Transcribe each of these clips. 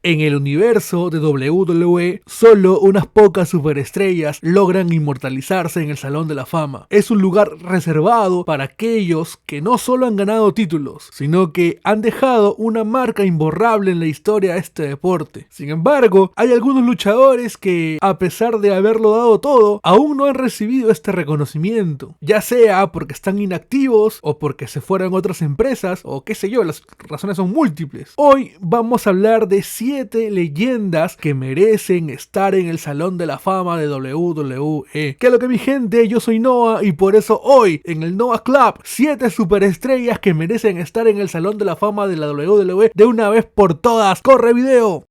En el universo de WWE, solo unas pocas superestrellas logran inmortalizarse en el Salón de la Fama. Es un lugar reservado para aquellos que no solo han ganado títulos, sino que han dejado una marca imborrable en la historia de este deporte. Sin embargo, hay algunos luchadores que, a pesar de haberlo dado todo, aún no han recibido este reconocimiento. Ya sea porque están inactivos, o porque se fueron a otras empresas, o qué sé yo, las razones son múltiples. Hoy vamos a hablar de 7 leyendas que merecen estar en el Salón de la Fama de WWE. ¿Qué es lo que, mi gente? Yo soy Noah y por eso hoy en el Noah Club 7 superestrellas que merecen estar en el Salón de la Fama de la WWE de una vez por todas. ¡Corre video!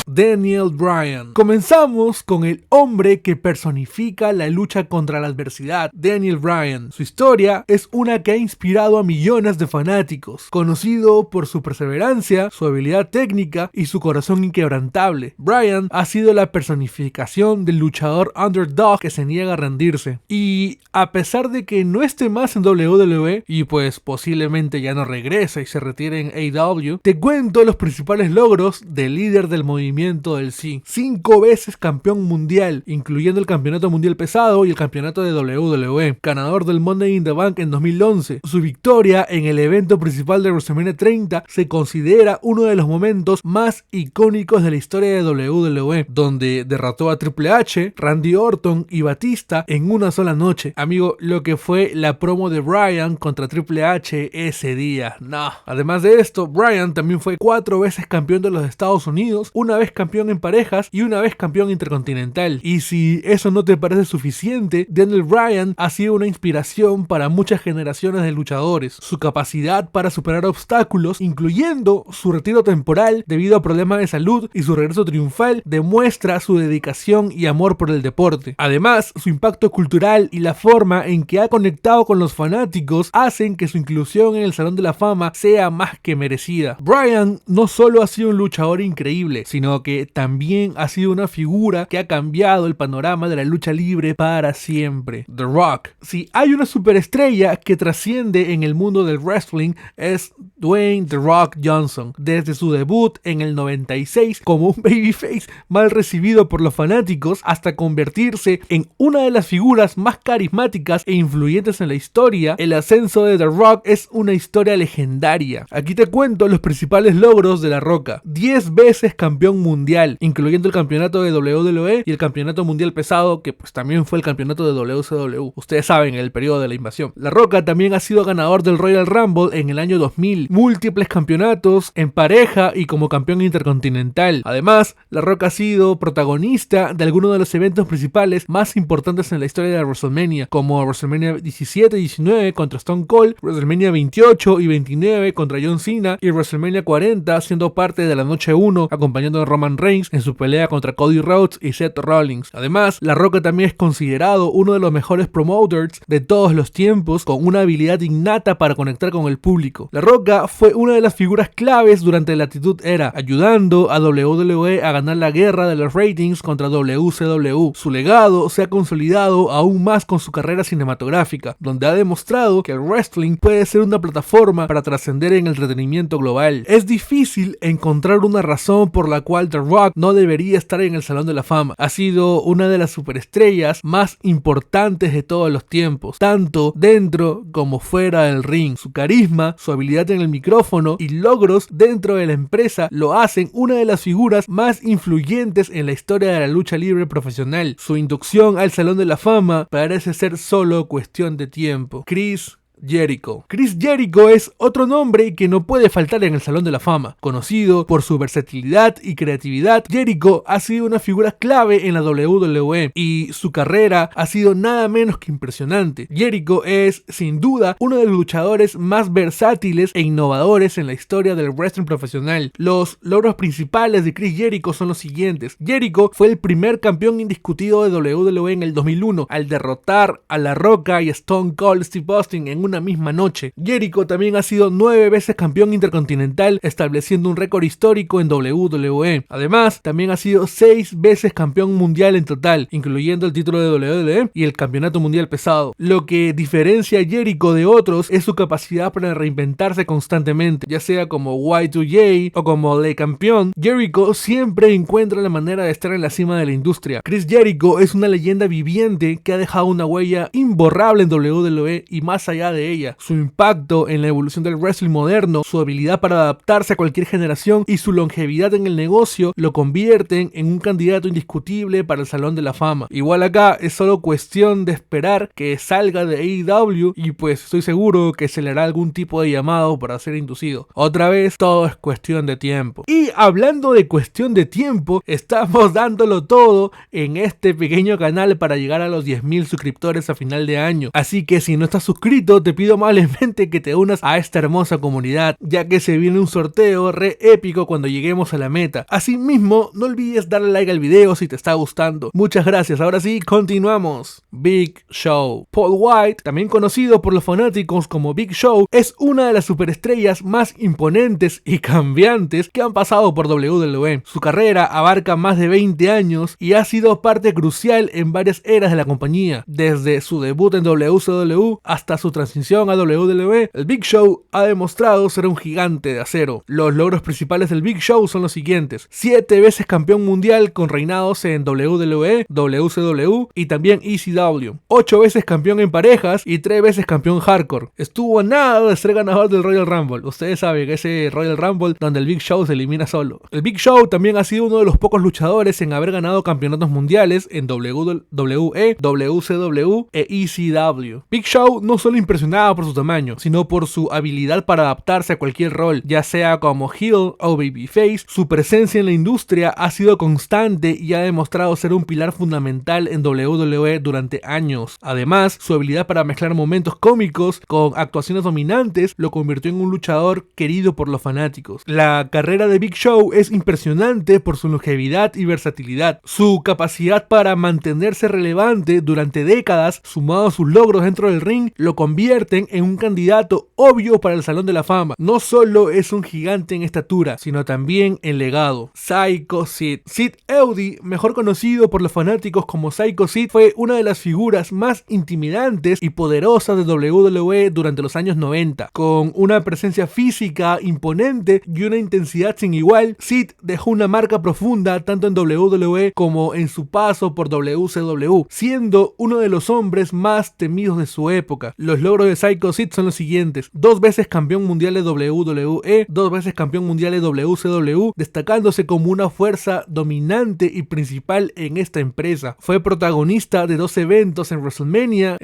Daniel Bryan. Comenzamos con el hombre que personifica la lucha contra la adversidad, Daniel Bryan. Su historia es una que ha inspirado a millones de fanáticos, conocido por su perseverancia, su habilidad técnica y su corazón inquebrantable. Bryan ha sido la personificación del luchador underdog que se niega a rendirse. Y a pesar de que no esté más en WWE y pues posiblemente ya no regrese y se retire en AEW, te cuento los principales logros del líder del movimiento del sí. 5 veces campeón mundial, incluyendo el campeonato mundial pesado y el campeonato de WWE. Ganador del Money in the Bank en 2011. Su victoria en el evento principal de WrestleMania 30 se considera uno de los momentos más icónicos de la historia de WWE, donde derrotó a Triple H, Randy Orton y Batista en una sola noche. Amigo, lo que fue la promo de Bryan contra Triple H ese día. No. Además de esto, Bryan también fue 4 veces campeón de los Estados Unidos, una vez campeón en parejas y una vez campeón intercontinental. Y si eso no te parece suficiente, Daniel Bryan ha sido una inspiración para muchas generaciones de luchadores. Su capacidad para superar obstáculos, incluyendo su retiro temporal debido a problemas de salud y su regreso triunfal, demuestra su dedicación y amor por el deporte. Además, su impacto cultural y la forma en que ha conectado con los fanáticos hacen que su inclusión en el Salón de la Fama sea más que merecida. Bryan no solo ha sido un luchador increíble, sino que también ha sido una figura que ha cambiado el panorama de la lucha libre para siempre. The Rock. Si hay una superestrella que trasciende en el mundo del wrestling, es Dwayne The Rock Johnson. Desde su debut en el 96 como un babyface mal recibido por los fanáticos, hasta convertirse en una de las figuras más carismáticas e influyentes en la historia, el ascenso de The Rock es una historia legendaria. Aquí te cuento los principales logros de La Roca. 10 veces campeón mundial, incluyendo el campeonato de WWE y el campeonato mundial pesado, que pues también fue el campeonato de WCW. Ustedes saben, en el periodo de la invasión. La Roca también ha sido ganador del Royal Rumble en el año 2000, múltiples campeonatos en pareja y como campeón intercontinental. Además, La Roca ha sido protagonista de algunos de los eventos principales más importantes en la historia de WrestleMania, como WrestleMania 17 y 19 contra Stone Cold, WrestleMania 28 y 29 contra John Cena y WrestleMania 40 siendo parte de la noche 1 acompañando a Roman Reigns en su pelea contra Cody Rhodes y Seth Rollins. Además, La Roca también es considerado uno de los mejores promoters de todos los tiempos, con una habilidad innata para conectar con el público. La Roca fue una de las figuras claves durante la Attitude Era, ayudando a WWE a ganar la guerra de los ratings contra WCW. Su legado se ha consolidado aún más con su carrera cinematográfica, donde ha demostrado que el wrestling puede ser una plataforma para trascender en el entretenimiento global. Es difícil encontrar una razón por la cual The Rock no debería estar en el Salón de la Fama. Ha sido una de las superestrellas más importantes de todos los tiempos, tanto dentro como fuera del ring. Su carisma, su habilidad en el micrófono y logros dentro de la empresa lo hacen una de las figuras más influyentes en la historia de la lucha libre profesional. Su inducción al Salón de la Fama parece ser solo cuestión de tiempo. Chris Jericho. Chris Jericho es otro nombre que no puede faltar en el Salón de la Fama. Conocido por su versatilidad y creatividad, Jericho ha sido una figura clave en la WWE y su carrera ha sido nada menos que impresionante. Jericho es, sin duda, uno de los luchadores más versátiles e innovadores en la historia del wrestling profesional. Los logros principales de Chris Jericho son los siguientes. Jericho fue el primer campeón indiscutido de WWE en el 2001 al derrotar a La Roca y Stone Cold Steve Austin en una una misma noche. Jericho también ha sido 9 veces campeón intercontinental, estableciendo un récord histórico en WWE. Además, también ha sido 6 veces campeón mundial en total, incluyendo el título de WWE y el campeonato mundial pesado. Lo que diferencia a Jericho de otros es su capacidad para reinventarse constantemente, ya sea como Y2J o como Le Campeón. Jericho siempre encuentra la manera de estar en la cima de la industria. Chris Jericho es una leyenda viviente que ha dejado una huella imborrable en WWE y más allá de ella. Su impacto en la evolución del wrestling moderno, su habilidad para adaptarse a cualquier generación y su longevidad en el negocio lo convierten en un candidato indiscutible para el Salón de la Fama. Igual acá es solo cuestión de esperar que salga de AEW y pues estoy seguro que se le hará algún tipo de llamado para ser inducido. Otra vez, todo es cuestión de tiempo. Y hablando de cuestión de tiempo, estamos dándolo todo en este pequeño canal para llegar a los 10.000 suscriptores a final de año. Así que si no estás suscrito, te pido amablemente que te unas a esta hermosa comunidad, ya que se viene un sorteo re épico cuando lleguemos a la meta. Asimismo, no olvides darle like al video si te está gustando. Muchas gracias. Ahora sí, continuamos. Big Show. Paul White, también conocido por los fanáticos como Big Show, es una de las superestrellas más imponentes y cambiantes que han pasado por WWE. Su carrera abarca más de 20 años y ha sido parte crucial en varias eras de la compañía. Desde su debut en WCW hasta su transición a WWE, el Big Show ha demostrado ser un gigante de acero. Los logros principales del Big Show son los siguientes: 7 veces campeón mundial con reinados en WWE, WCW y también ECW, 8 veces campeón en parejas y 3 veces campeón hardcore. Estuvo a nada de ser ganador del Royal Rumble. Ustedes saben que ese Royal Rumble donde el Big Show se elimina solo. El Big Show también ha sido uno de los pocos luchadores en haber ganado campeonatos mundiales en WWE, WCW e ECW. Big Show no solo impresionaba por su tamaño, sino por su habilidad para adaptarse a cualquier rol, ya sea como heel o babyface. Su presencia en la industria ha sido constante y ha demostrado ser un pilar fundamental en WWE durante años. Además, su habilidad para mezclar momentos cómicos con actuaciones dominantes lo convirtió en un luchador querido por los fanáticos. La carrera de Big Show es impresionante por su longevidad y versatilidad. Su capacidad para mantenerse relevante durante décadas, sumado a sus logros dentro del ring, lo convierten en un candidato obvio para el Salón de la Fama. No solo es un gigante en estatura, sino también en legado. Psycho Sid. Sid Eudy, mejor conocido por los fanáticos como Psycho Sid, fue una de las figuras más intimidantes y poderosas de WWE durante los años 90. Con una presencia física imponente y una intensidad sin igual, Sid dejó una marca profunda tanto en WWE como en su paso por WCW, siendo uno de los hombres más temidos de su época. Los logros de Psycho Sid son los siguientes: 2 veces campeón mundial de WWE, 2 veces campeón mundial de WCW, destacándose como una fuerza dominante y principal en esta empresa. Fue protagonista de 2 eventos en WrestleMania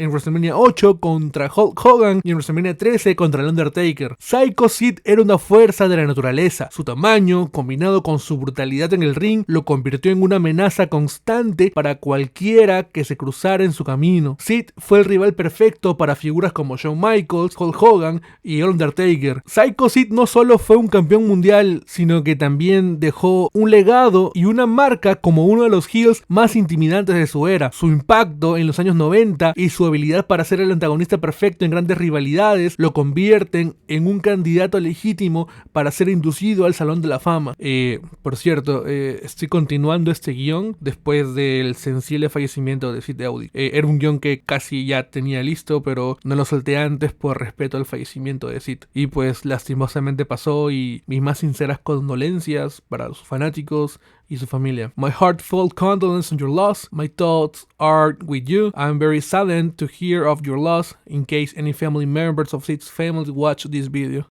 8 contra Hulk Hogan y en WrestleMania 13 contra el Undertaker. Psycho Sid era una fuerza de la naturaleza. Su tamaño, combinado con su brutalidad en el ring, lo convirtió en una amenaza constante para cualquiera que se cruzara en su camino. Sid fue el rival perfecto para figuras como Shawn Michaels, Hulk Hogan y el Undertaker. Psycho Sid no solo fue un campeón mundial, sino que también dejó un legado y una marca como uno de los heels más intimidantes de su era. Su impacto en los años 90 y su habilidad para ser el antagonista perfecto en grandes rivalidades lo convierten en un candidato legítimo para ser inducido al Salón de la Fama. Por cierto, estoy continuando este guión después del sensible fallecimiento de Sid Eudy. Era un guión que casi ya tenía listo, pero no lo solté antes por respeto al fallecimiento de Sid. Y pues lastimosamente pasó, y mis más sinceras condolencias para sus fanáticos y su familia. My heartfelt condolences on your loss. My thoughts are with you. I'm very saddened to hear of your loss. In case any family members of Sid's family watch this video.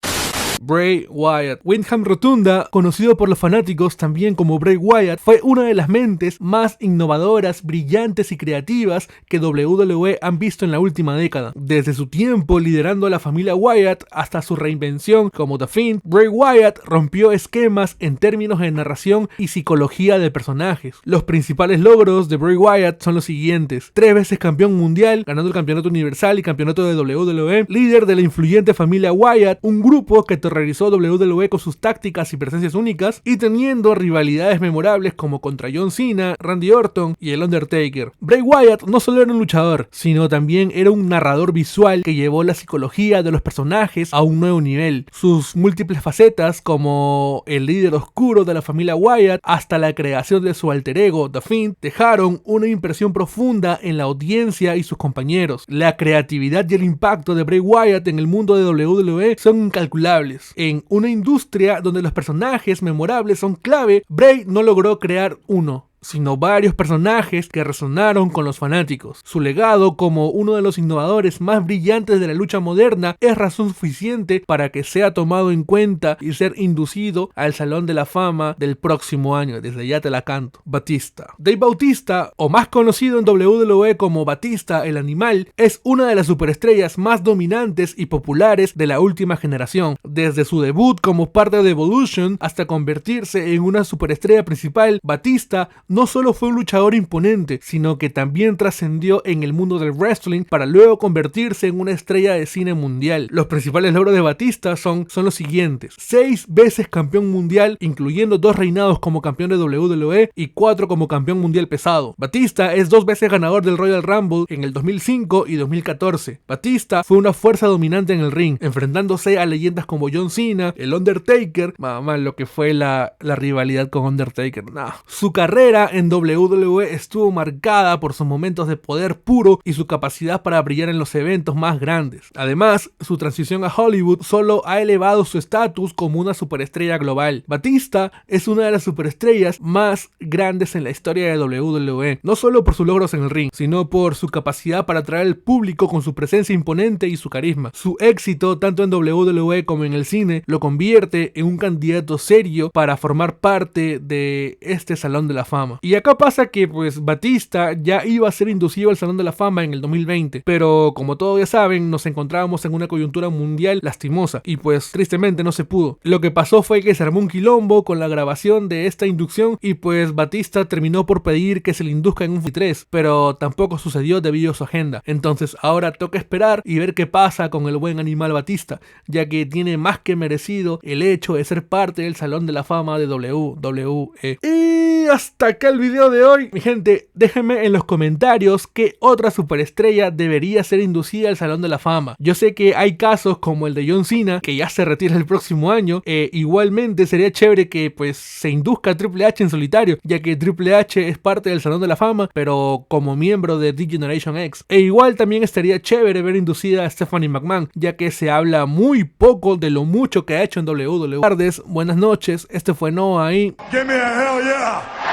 Bray Wyatt. Windham Rotunda, conocido por los fanáticos también como Bray Wyatt, fue una de las mentes más innovadoras, brillantes y creativas que WWE han visto en la última década. Desde su tiempo liderando a la familia Wyatt hasta su reinvención como The Fiend, Bray Wyatt rompió esquemas en términos de narración y psicología de personajes. Los principales logros de Bray Wyatt son los siguientes: 3 veces campeón mundial, ganando el campeonato universal y campeonato de WWE, líder de la influyente familia Wyatt, un grupo que te realizó WWE con sus tácticas y presencias únicas, y teniendo rivalidades memorables como contra John Cena, Randy Orton y el Undertaker. Bray Wyatt no solo era un luchador, sino también era un narrador visual que llevó la psicología de los personajes a un nuevo nivel. Sus múltiples facetas, como el líder oscuro de la familia Wyatt hasta la creación de su alter ego, The Fiend, dejaron una impresión profunda en la audiencia y sus compañeros. La creatividad y el impacto de Bray Wyatt en el mundo de WWE son incalculables. En una industria donde los personajes memorables son clave, Bray no logró crear uno, sino varios personajes que resonaron con los fanáticos. Su legado como uno de los innovadores más brillantes de la lucha moderna es razón suficiente para que sea tomado en cuenta y ser inducido al Salón de la Fama del próximo año. Desde ya te la canto. Batista. Dave Bautista, o más conocido en WWE como Batista el Animal, es una de las superestrellas más dominantes y populares de la última generación. Desde su debut como parte de Evolution hasta convertirse en una superestrella principal, Batista no solo fue un luchador imponente, sino que también trascendió en el mundo del wrestling para luego convertirse en una estrella de cine mundial. Los principales logros de Batista son los siguientes: 6 veces campeón mundial, incluyendo 2 reinados como campeón de WWE y 4 como campeón mundial pesado. Batista es 2 veces ganador del Royal Rumble en el 2005 y 2014. Batista fue una fuerza dominante en el ring, enfrentándose a leyendas como John Cena, el Undertaker, lo que fue la rivalidad con Undertaker. Su carrera en WWE estuvo marcada por sus momentos de poder puro y su capacidad para brillar en los eventos más grandes. Además, su transición a Hollywood solo ha elevado su estatus como una superestrella global. Batista es una de las superestrellas más grandes en la historia de WWE, no solo por sus logros en el ring, sino por su capacidad para atraer al público con su presencia imponente y su carisma. Su éxito, tanto en WWE como en el cine, lo convierte en un candidato serio para formar parte de este Salón de la Fama. Y acá pasa que Batista ya iba a ser inducido al Salón de la Fama en el 2020, pero como todos ya saben, nos encontrábamos en una coyuntura mundial lastimosa y tristemente no se pudo. Lo que pasó fue que se armó un quilombo con la grabación de esta inducción y Batista terminó por pedir que se le induzca en un 3, pero tampoco sucedió debido a su agenda. Entonces ahora toca esperar y ver qué pasa con el buen animal Batista, ya que tiene más que merecido el hecho de ser parte del Salón de la Fama de WWE. Y hasta acá el video de hoy. Mi gente, déjenme en los comentarios qué otra superestrella debería ser inducida al Salón de la Fama. Yo sé que hay casos como el de John Cena, que ya se retira el próximo año. Igualmente sería chévere que se induzca a Triple H en solitario, ya que Triple H es parte del Salón de la Fama, pero como miembro de D-Generation X. E igual también estaría chévere ver inducida a Stephanie McMahon, ya que se habla muy poco de lo mucho que ha hecho en WWE. Buenas noches, este fue Noah y... Give me a hell yeah.